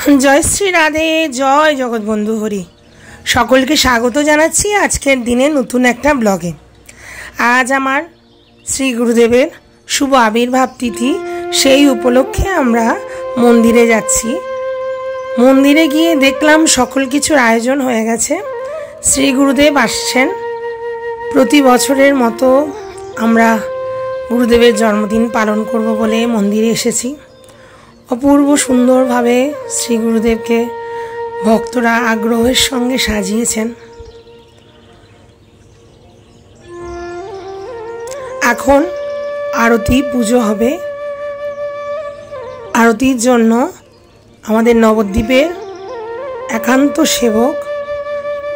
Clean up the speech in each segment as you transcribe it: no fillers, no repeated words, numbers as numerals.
जय श्री राधे जय जगत बंधु हरि सकल के स्वागत जानाচ্ছি आजकेर दिने नतून एक ब्लगे। आज आमार श्री गुरुदेवेर शुभ आविर्भाव तिथि, सेई उपलक्षे आमरा मंदिरे जाচ্ছি। मंदिरे गिये देखलाम सकल किछुर आयोजन हये गेছে। श्री गुरुदेव आसছেন। प्रति बछरेर मतो आमरा गुरुदेवेर जन्मदिन पालन करब बोले मंदिरे एसेছি। अपूर्व सुंदर भावे श्री गुरुदेव के भक्तरा आग्रहेर संगे साजिয়েছেন। এখন आरती पुजो হবে। आरतीर जन्य आमादेर नवद्वीपेर एकान्त सेवक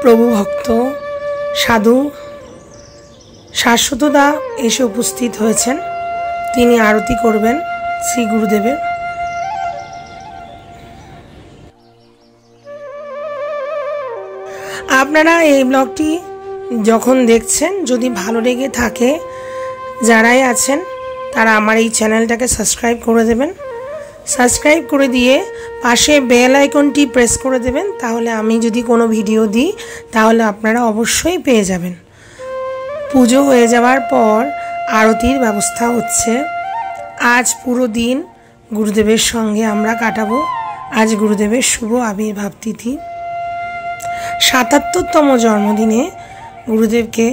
प्रभु भक्त साधु शाश्वतदा एसे उपस्थित हয়েছেন। তিনি आरती करবেন श्री गुरुदेवेर। আপনারা এই ব্লগটি যখন দেখছেন যদি ভালো লেগে থাকে যারাই আছেন তারা আমার এই চ্যানেলটাকে সাবস্ক্রাইব করে দেবেন। সাবস্ক্রাইব করে দিয়ে পাশে বেল আইকনটি প্রেস করে দেবেন, তাহলে আমি যদি কোনো ভিডিও দিই তাহলে আপনারা অবশ্যই পেয়ে যাবেন। পুজো হয়ে যাওয়ার পর আরতির ব্যবস্থা হচ্ছে। আজ পুরো দিন গুরুদেবের সঙ্গে আমরা কাটাবো। আজ গুরুদেবের শুভ আবির্ভাব তিথি। ৭৭তম জন্মদিনে গুরুদেবকে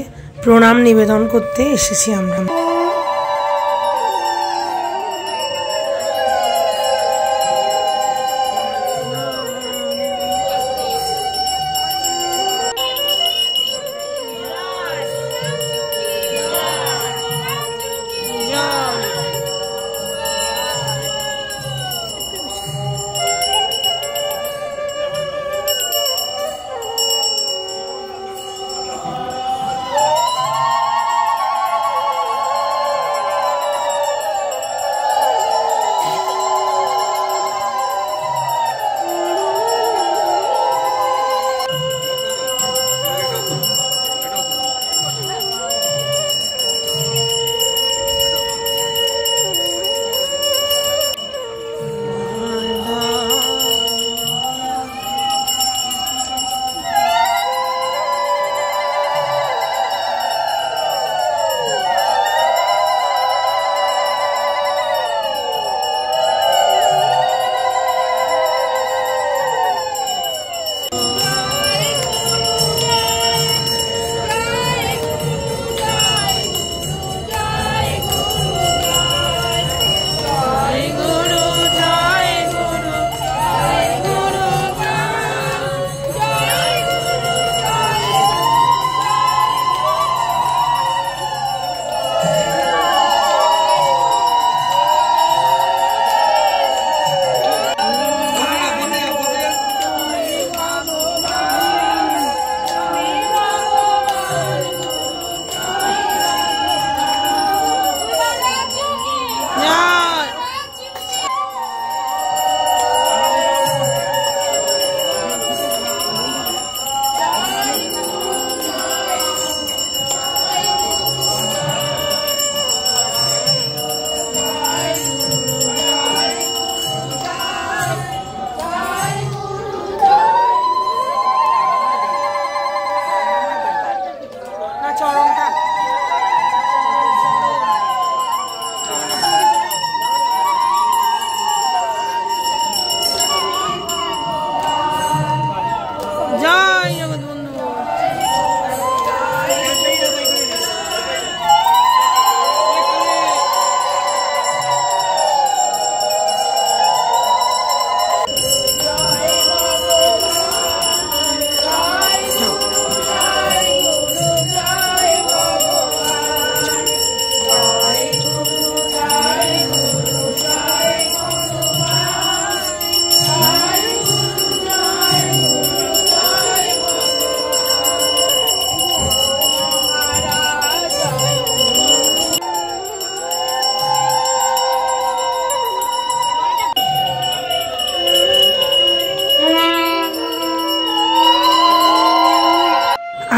প্রণাম নিবেদন করতে এসেছি আমরা।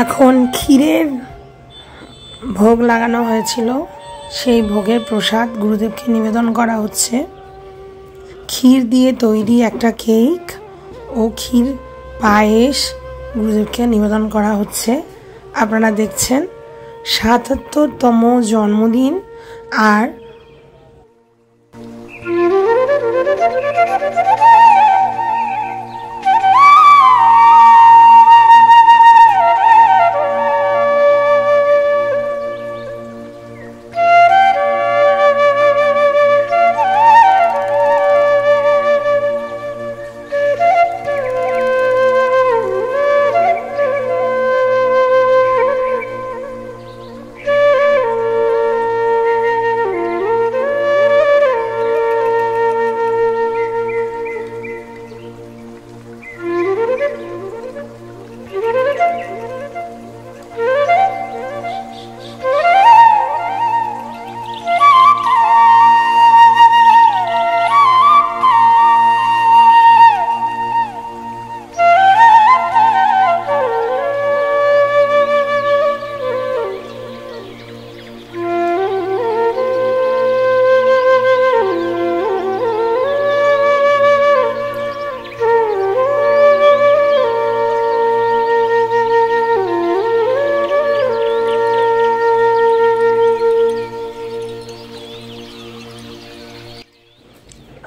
এখন ক্ষীরের ভোগ লাগানো হয়েছিল, সেই ভোগের প্রসাদ গুরুদেবকে নিবেদন করা হচ্ছে। ক্ষীর দিয়ে তৈরি একটা কেক ও ক্ষীর পায়েস গুরুদেবকে নিবেদন করা হচ্ছে। আপনারা দেখছেন ৭৭তম জন্মদিন। আর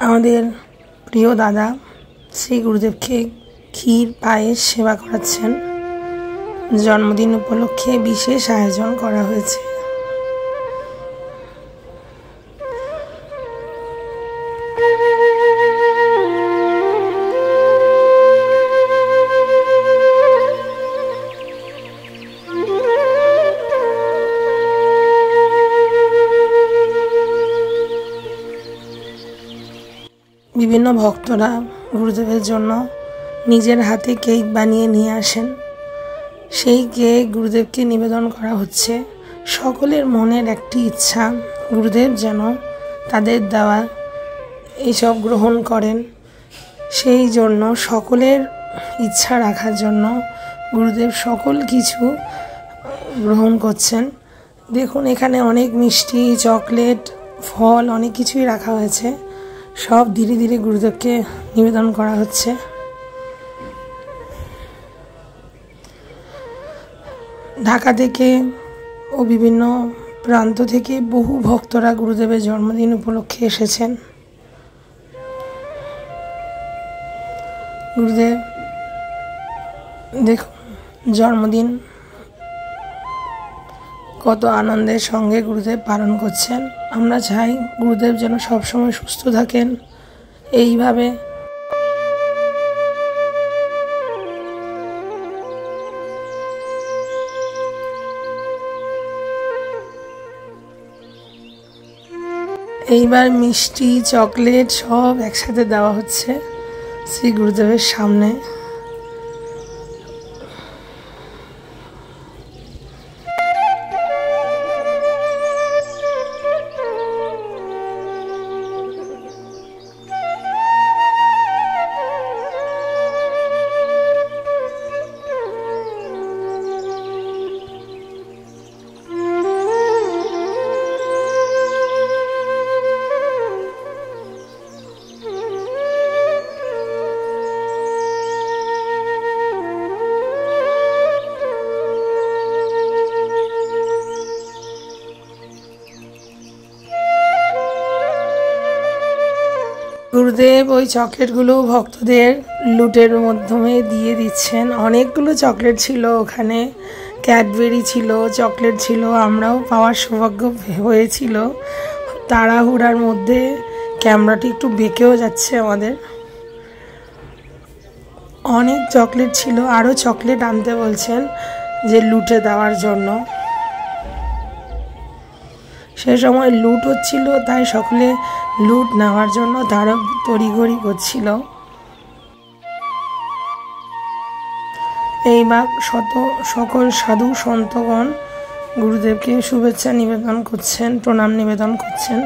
আমাদের প্রিয় দাদা শ্রী গুরুদেবকে ক্ষীর পায়েস সেবা করাচ্ছেন। জন্মদিন উপলক্ষে বিশেষ আয়োজন করা হয়েছে। বিভিন্ন ভক্তরা গুরুদেবের জন্য নিজের হাতে কেক বানিয়ে নিয়ে আসেন। সেই কেক গুরুদেবকে নিবেদন করা হচ্ছে। সকলের মনের একটি ইচ্ছা গুরুদেব যেন তাদের দেওয়া এইসব গ্রহণ করেন। সেই জন্য সকলের ইচ্ছা রাখার জন্য গুরুদেব সকল কিছু গ্রহণ করছেন। দেখুন এখানে অনেক মিষ্টি, চকলেট, ফল অনেক কিছুই রাখা হয়েছে। সব ধীরে ধীরে গুরুদেবকে নিবেদন করা হচ্ছে। ঢাকা থেকে ও বিভিন্ন প্রান্ত থেকে বহু ভক্তরা গুরুদেবের জন্মদিন উপলক্ষে এসেছেন। গুরুদেব দেখুন জন্মদিন কত আনন্দের সঙ্গে গুরুদেব পালন করছেন। আমরা চাই গুরুদেব যেন সবসময় সুস্থ থাকেন। এইভাবে এইবার মিষ্টি, চকলেট সব একসাথে দেওয়া হচ্ছে শ্রী গুরুদেবের সামনে। গুরুদেব ওই চকলেটগুলো ভক্তদের লুটের মাধ্যমে দিয়ে দিচ্ছেন। অনেকগুলো চকলেট ছিল ওখানে, ক্যাডবেরি ছিল, চকলেট ছিল। আমরাও পাওয়ার সৌভাগ্য হয়েছিল। তাড়াহুড়ার মধ্যে ক্যামেরাটি একটু বেঁকেও যাচ্ছে আমাদের। অনেক চকলেট ছিল, আরও চকলেট আনতে বলছেন যে লুটে দেওয়ার জন্য। সে সময় লুট হচ্ছিল, তাই সকলে লুট নেওয়ার জন্য তারা তড়িঘড়ি করছিল। এইবার সকল সাধু সন্তগণ গুরুদেবকে শুভেচ্ছা নিবেদন করছেন, প্রণাম নিবেদন করছেন।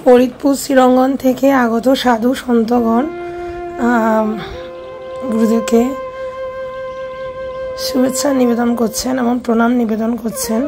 ফরিদপুর শ্রীরঙ্গন থেকে আগত সাধু সন্তগণ গুরুদেবকে শুভেচ্ছা নিবেদন করছেন এবং প্রণাম নিবেদন করছেন।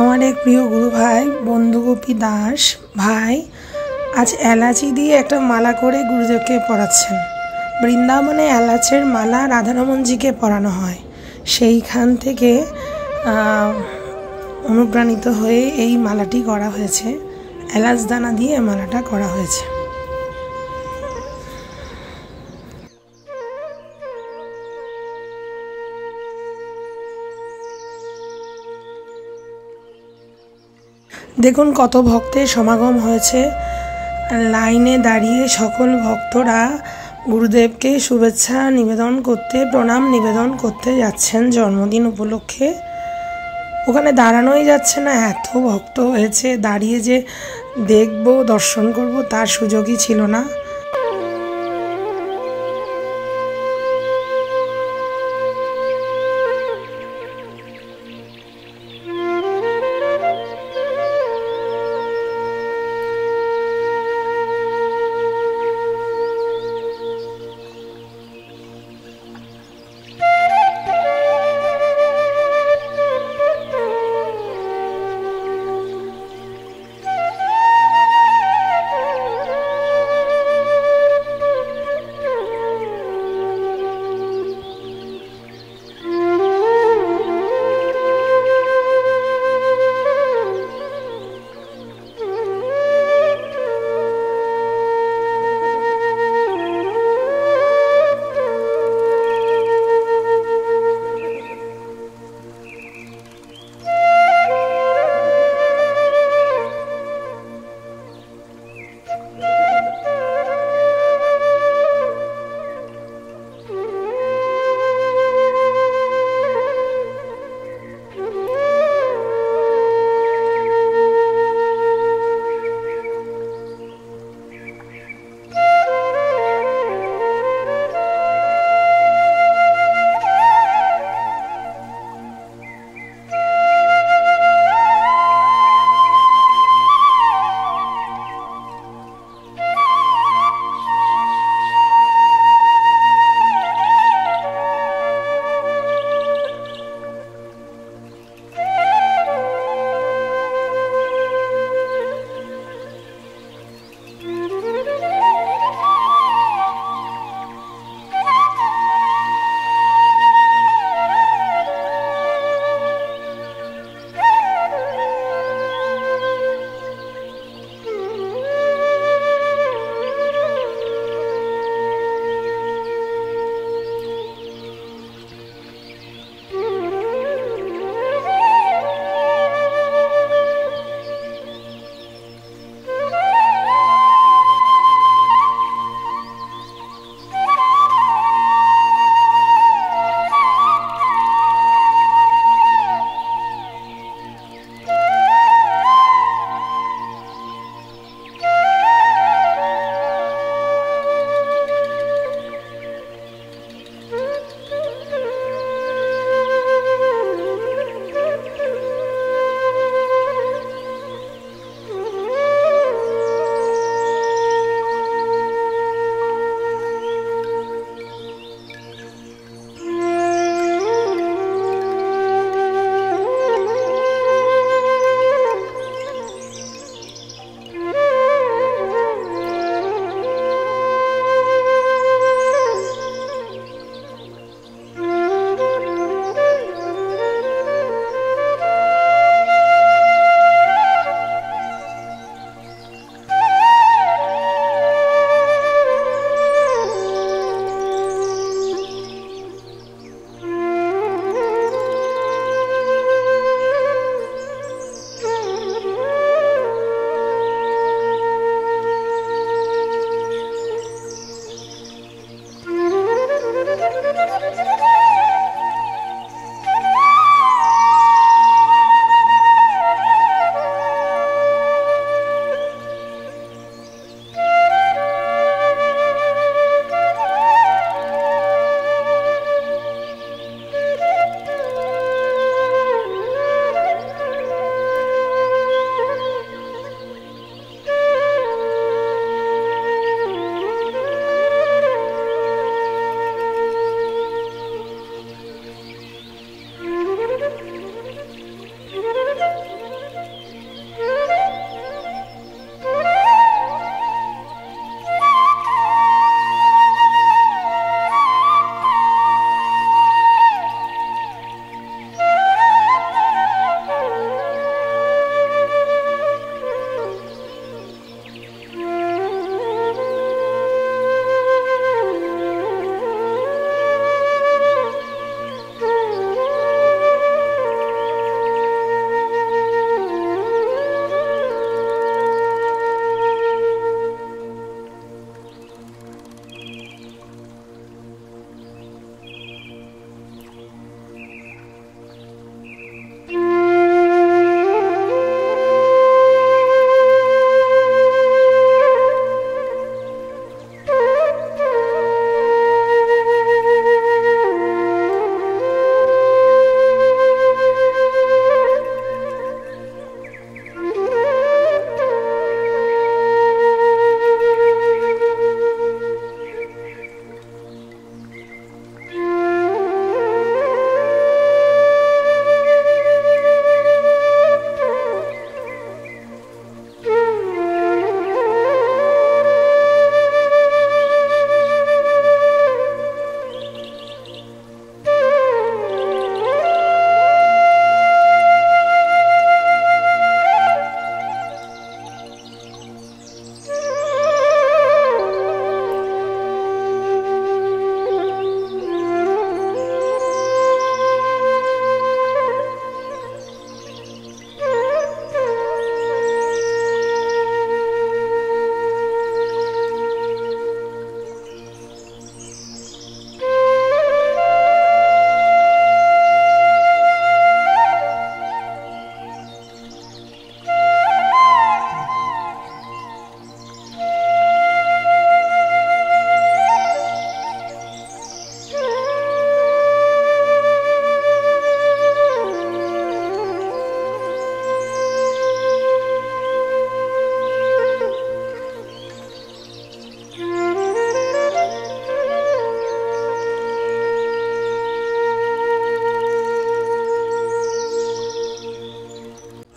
আমার এক প্রিয় গুরু ভাই বন্ধুগোপী দাস ভাই আজ এলাচি দিয়ে একটা মালা করে গুরুদেবকে পরাচ্ছেন। বৃন্দাবনে এলাচের মালা রাধারমণজিকে পরানো হয়, সেইখান থেকে অনুপ্রাণিত হয়ে এই মালাটি করা হয়েছে। এলাচ দানা দিয়ে মালাটা করা হয়েছে। দেখুন কত ভক্তের সমাগম হয়েছে। লাইনে দাঁড়িয়ে সকল ভক্তরা গুরুদেবকে শুভেচ্ছা নিবেদন করতে, প্রণাম নিবেদন করতে যাচ্ছেন জন্মদিন উপলক্ষে। ওখানে দাঁড়ানোই যাচ্ছে না, এত ভক্ত হয়েছে। দাঁড়িয়ে যে দেখব, দর্শন করব তার সুযোগই ছিল না।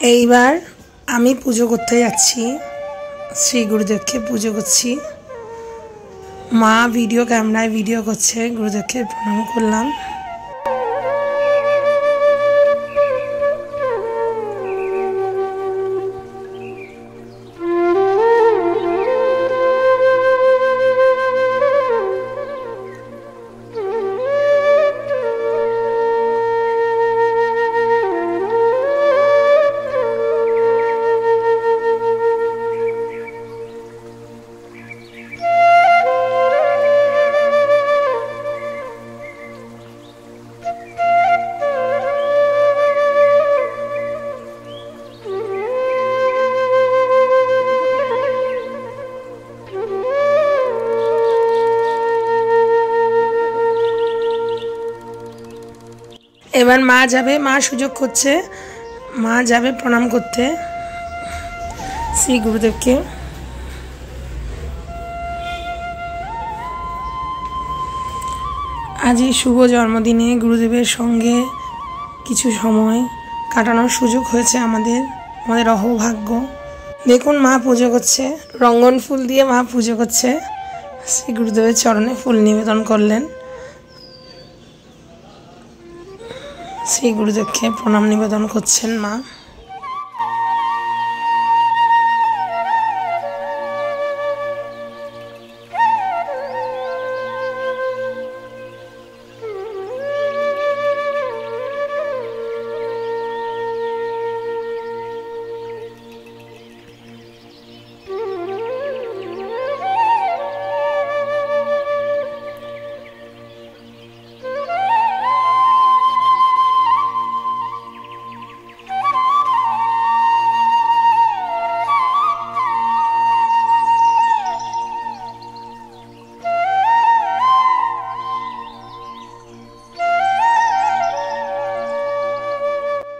এইবার আমি পুজো করতে যাচ্ছি, শ্রী গুরুদেবকে পুজো করছি। মা ভিডিও ক্যামেরায় ভিডিও করছে, গুরুদেবকে প্রণাম করলাম। এবার মা যাবে, মা সুযোগ করছে, মা যাবে প্রণাম করতে শ্রী গুরুদেবকে। আজ এই শুভ জন্মদিনে গুরুদেবের সঙ্গে কিছু সময় কাটানোর সুযোগ হয়েছে আমাদের অহোভাগ্য। দেখুন মা পুজো করছে, রঙ্গন ফুল দিয়ে মা পুজো করছে। শ্রী গুরুদেবের চরণে ফুল নিবেদন করলেন। শ্রী গুরুদেবকে প্রণাম নিবেদন করছেন মা।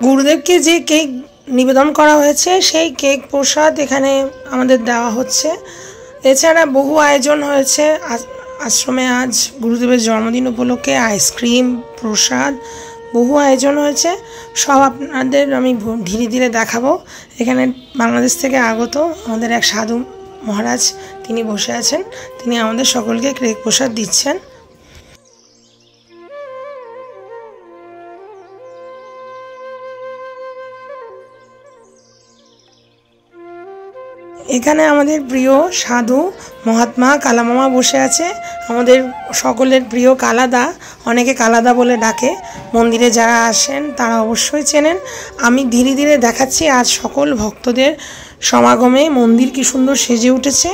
গুরুদেবকে যে কেক নিবেদন করা হয়েছে সেই কেক প্রসাদ এখানে আমাদের দেওয়া হচ্ছে। এছাড়া বহু আয়োজন হয়েছে আশ্রমে। আজ গুরুদেবের জন্মদিন উপলক্ষে আইসক্রিম, প্রসাদ, বহু আয়োজন হয়েছে। সব আপনাদের আমি ধীরে ধীরে দেখাবো। এখানে বাংলাদেশ থেকে আগত আমাদের এক সাধু মহারাজ তিনি বসে আছেন, তিনি আমাদের সকলকে কেক প্রসাদ দিচ্ছেন। এখানে আমাদের প্রিয় সাধু মহাত্মা কালামামা বসে আছে, আমাদের সকলের প্রিয় কালাদা, অনেকে কালাদা বলে ডাকে। মন্দিরে যারা আসেন তারা অবশ্যই চেনেন। আমি ধীরে ধীরে দেখাচ্ছি আজ সকল ভক্তদের সমাগমে মন্দির কি সুন্দর সেজে উঠেছে।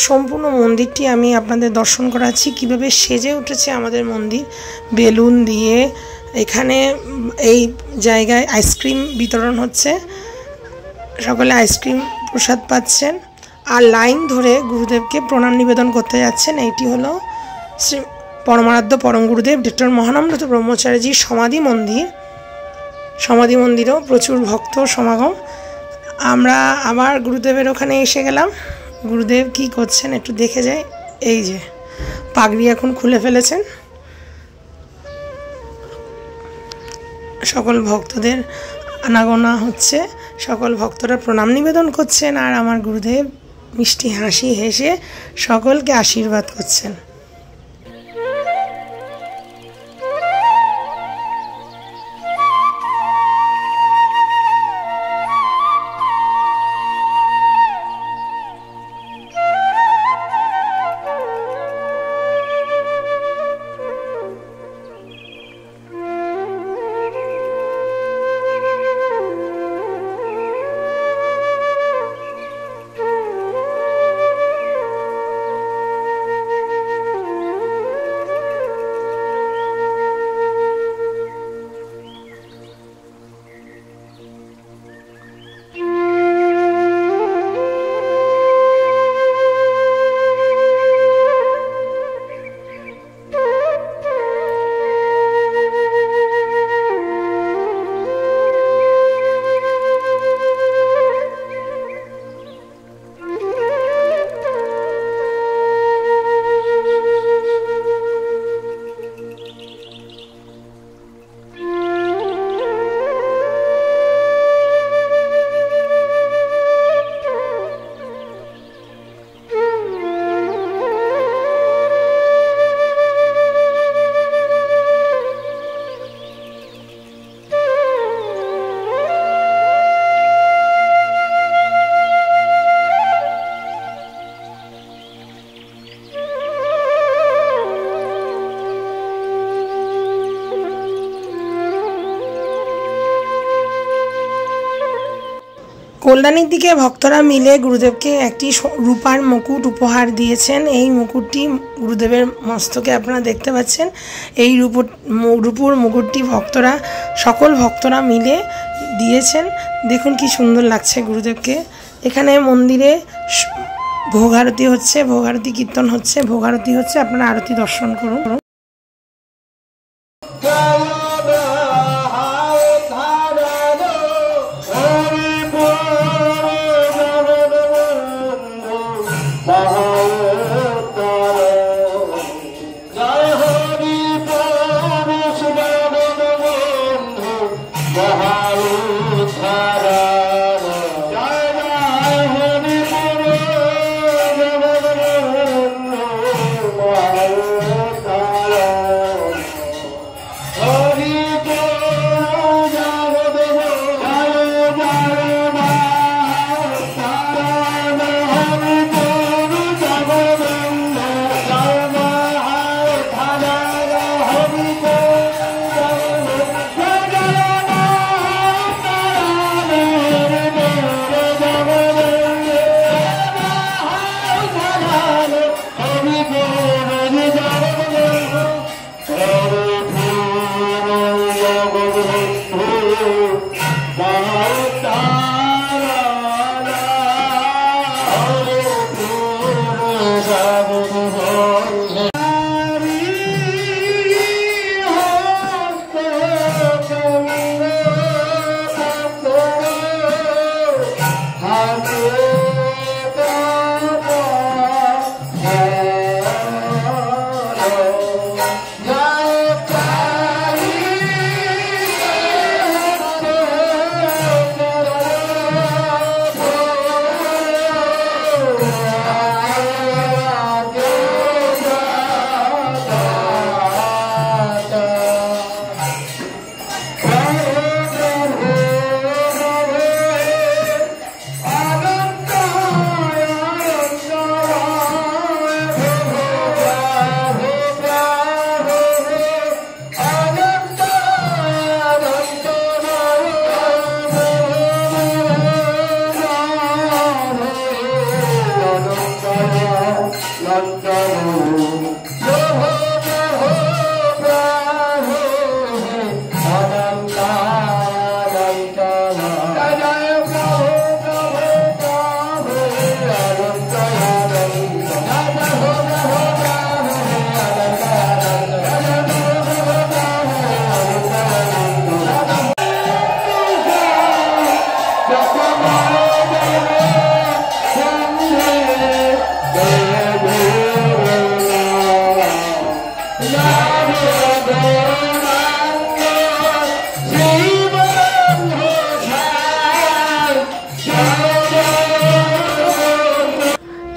সম্পূর্ণ মন্দিরটি আমি আপনাদের দর্শন করাচ্ছি কিভাবে সেজে উঠেছে আমাদের মন্দির বেলুন দিয়ে। এখানে এই জায়গায় আইসক্রিম বিতরণ হচ্ছে, সকলে আইসক্রিম প্রসাদ পাচ্ছেন আর লাইন ধরে গুরুদেবকে প্রণাম নিবেদন করতে যাচ্ছেন। এইটি হলো শ্রী পরমারাধ্য পরম গুরুদেব ডক্টর মহানন্দ ব্রহ্মচারীজির সমাধি মন্দির। সমাধি মন্দিরেও প্রচুর ভক্ত সমাগম। আমরা আবার গুরুদেবের ওখানে এসে গেলাম। গুরুদেব কি করছেন একটু দেখে যাই। এই যে পাগড়ি এখন খুলে ফেলেছেন। সকল ভক্তদের আনাগোনা হচ্ছে, সকল ভক্তরা প্রণাম নিবেদন করছেন আর আমার গুরুদেব মিষ্টি হাসি হেসে সকলকে আশীর্বাদ করছেন। কল্যাণীর দিকে ভক্তরা মিলে গুরুদেবকে একটি রূপার মুকুট উপহার দিয়েছেন। এই মুকুটটি গুরুদেবের মস্তকে আপনারা দেখতে পাচ্ছেন। এই রূপোর মুকুটটি সকল ভক্তরা মিলে দিয়েছেন। দেখুন কি সুন্দর লাগছে গুরুদেবকে। এখানে মন্দিরে ভোগ আরতি হচ্ছে, ভোগ আরতি কীর্তন হচ্ছে, ভোগ আরতি হচ্ছে, আপনারা আরতি দর্শন করুন।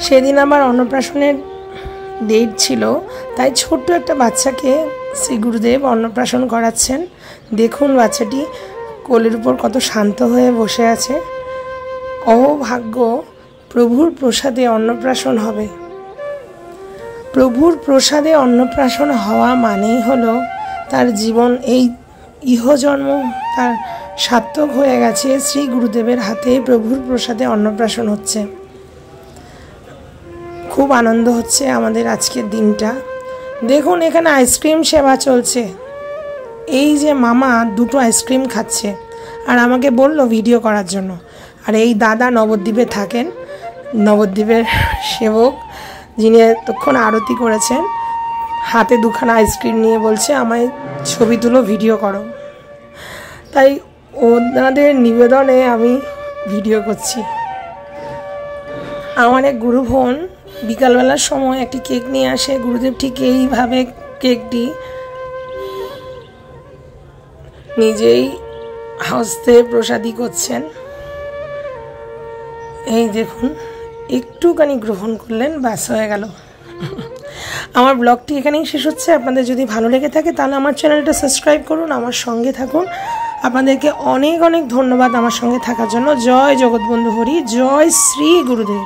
সেদিন আমার অন্নপ্রাশনের ডেট ছিল, তাই ছোট্ট একটা বাচ্চাকে শ্রী গুরুদেব অন্নপ্রাশন করাচ্ছেন। দেখুন বাচ্চাটি কোলের উপর কত শান্ত হয়ে বসে আছে। অহোভাগ্য, প্রভুর প্রসাদে অন্নপ্রাশন হবে। প্রভুর প্রসাদে অন্নপ্রাশন হওয়া মানেই হলো তার জীবন, এই ইহজন্ম তার সার্থক হয়ে গেছে। শ্রী গুরুদেবের হাতে প্রভুর প্রসাদে অন্নপ্রাশন হচ্ছে। খুব আনন্দ হচ্ছে আমাদের আজকের দিনটা। দেখুন এখানে আইসক্রিম সেবা চলছে। এই যে মামা দুটো আইসক্রিম খাচ্ছে আর আমাকে বলল ভিডিও করার জন্য। আর এই দাদা নবদ্বীপে থাকেন, নবদ্বীপের সেবক, যিনি এতক্ষণ আরতি করেছেন, হাতে দুখানা আইসক্রিম নিয়ে বলছে আমায় ছবি তুলো, ভিডিও করো। তাই ওনাদের নিবেদনে আমি ভিডিও করছি। আমার এক গুরু বোন বিকালবেলার সময় একটি কেক নিয়ে আসে। গুরুদেব ঠিক এইভাবে কেকটি নিজেই হস্তে প্রসাদী করছেন। এই দেখুন, একটুখানি গ্রহণ করলেন, ব্যাস হয়ে গেল। আমার ব্লগটি এখানেই শেষ হচ্ছে। আপনাদের যদি ভালো লেগে থাকে তাহলে আমার চ্যানেলটা সাবস্ক্রাইব করুন, আমার সঙ্গে থাকুন। আপনাদেরকে অনেক অনেক ধন্যবাদ আমার সঙ্গে থাকার জন্য। জয় জগৎবন্ধু হরি, জয় শ্রী গুরুদেব।